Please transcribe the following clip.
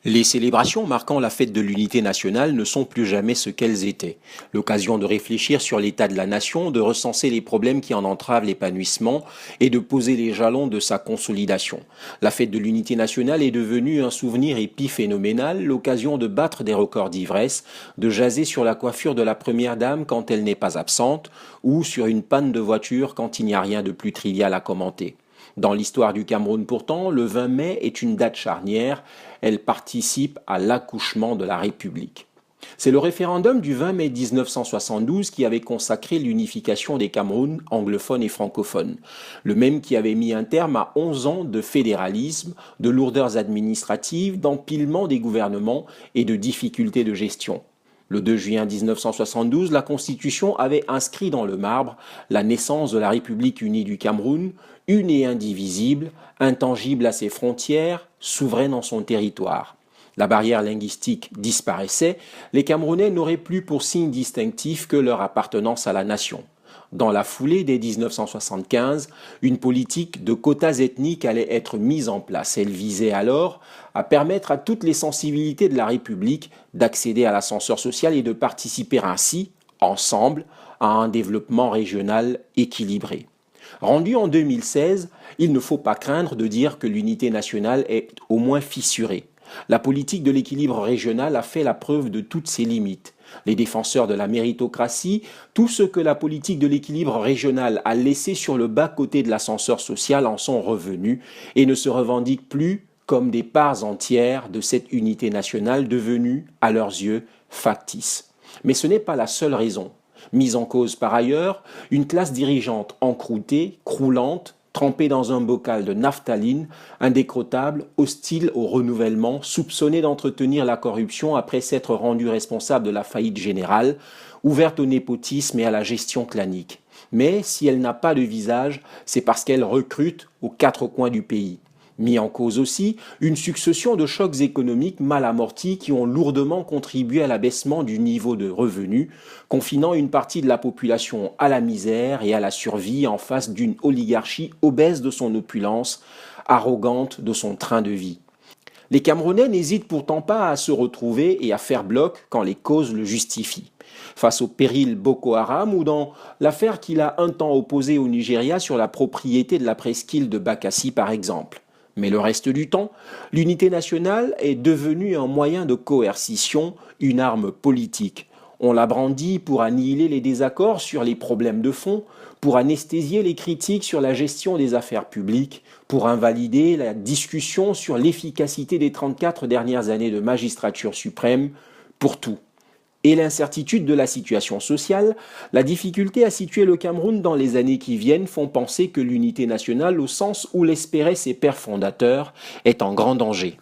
Les célébrations marquant la fête de l'unité nationale ne sont plus jamais ce qu'elles étaient. L'occasion de réfléchir sur l'état de la nation, de recenser les problèmes qui en entravent l'épanouissement et de poser les jalons de sa consolidation. La fête de l'unité nationale est devenue un souvenir épiphénoménal, l'occasion de battre des records d'ivresse, de jaser sur la coiffure de la première dame quand elle n'est pas absente, ou sur une panne de voiture quand il n'y a rien de plus trivial à commenter. Dans l'histoire du Cameroun pourtant, le 20 mai est une date charnière, elle participe à l'accouchement de la République. C'est le référendum du 20 mai 1972 qui avait consacré l'unification des Camerouns anglophones et francophones, le même qui avait mis un terme à 11 ans de fédéralisme, de lourdeurs administratives, d'empilement des gouvernements et de difficultés de gestion. Le 2 juin 1972, la Constitution avait inscrit dans le marbre la naissance de la République unie du Cameroun, une et indivisible, intangible à ses frontières, souveraine en son territoire. La barrière linguistique disparaissait, les Camerounais n'auraient plus pour signe distinctif que leur appartenance à la nation. Dans la foulée dès 1975, une politique de quotas ethniques allait être mise en place. Elle visait alors à permettre à toutes les sensibilités de la République d'accéder à l'ascenseur social et de participer ainsi, ensemble, à un développement régional équilibré. Rendu en 2016, il ne faut pas craindre de dire que l'unité nationale est au moins fissurée. La politique de l'équilibre régional a fait la preuve de toutes ses limites. Les défenseurs de la méritocratie, tout ce que la politique de l'équilibre régional a laissé sur le bas-côté de l'ascenseur social en sont revenus et ne se revendiquent plus comme des parts entières de cette unité nationale devenue, à leurs yeux, factice. Mais ce n'est pas la seule raison. Mise en cause par ailleurs, une classe dirigeante encroûtée, croulante, trempée dans un bocal de naphtaline, indécrottable, hostile au renouvellement, soupçonnée d'entretenir la corruption après s'être rendue responsable de la faillite générale, ouverte au népotisme et à la gestion clanique. Mais si elle n'a pas de visage, c'est parce qu'elle recrute aux quatre coins du pays. Mis en cause aussi une succession de chocs économiques mal amortis qui ont lourdement contribué à l'abaissement du niveau de revenus, confinant une partie de la population à la misère et à la survie en face d'une oligarchie obèse de son opulence, arrogante de son train de vie. Les Camerounais n'hésitent pourtant pas à se retrouver et à faire bloc quand les causes le justifient. Face au péril Boko Haram ou dans l'affaire qu'il a un temps opposée au Nigeria sur la propriété de la presqu'île de Bakassi par exemple. Mais le reste du temps, l'unité nationale est devenue un moyen de coercition, une arme politique. On l'a brandie pour annihiler les désaccords sur les problèmes de fond, pour anesthésier les critiques sur la gestion des affaires publiques, pour invalider la discussion sur l'efficacité des 34 dernières années de magistrature suprême, pour tout. Et l'incertitude de la situation sociale, la difficulté à situer le Cameroun dans les années qui viennent font penser que l'unité nationale, au sens où l'espéraient ses pères fondateurs, est en grand danger.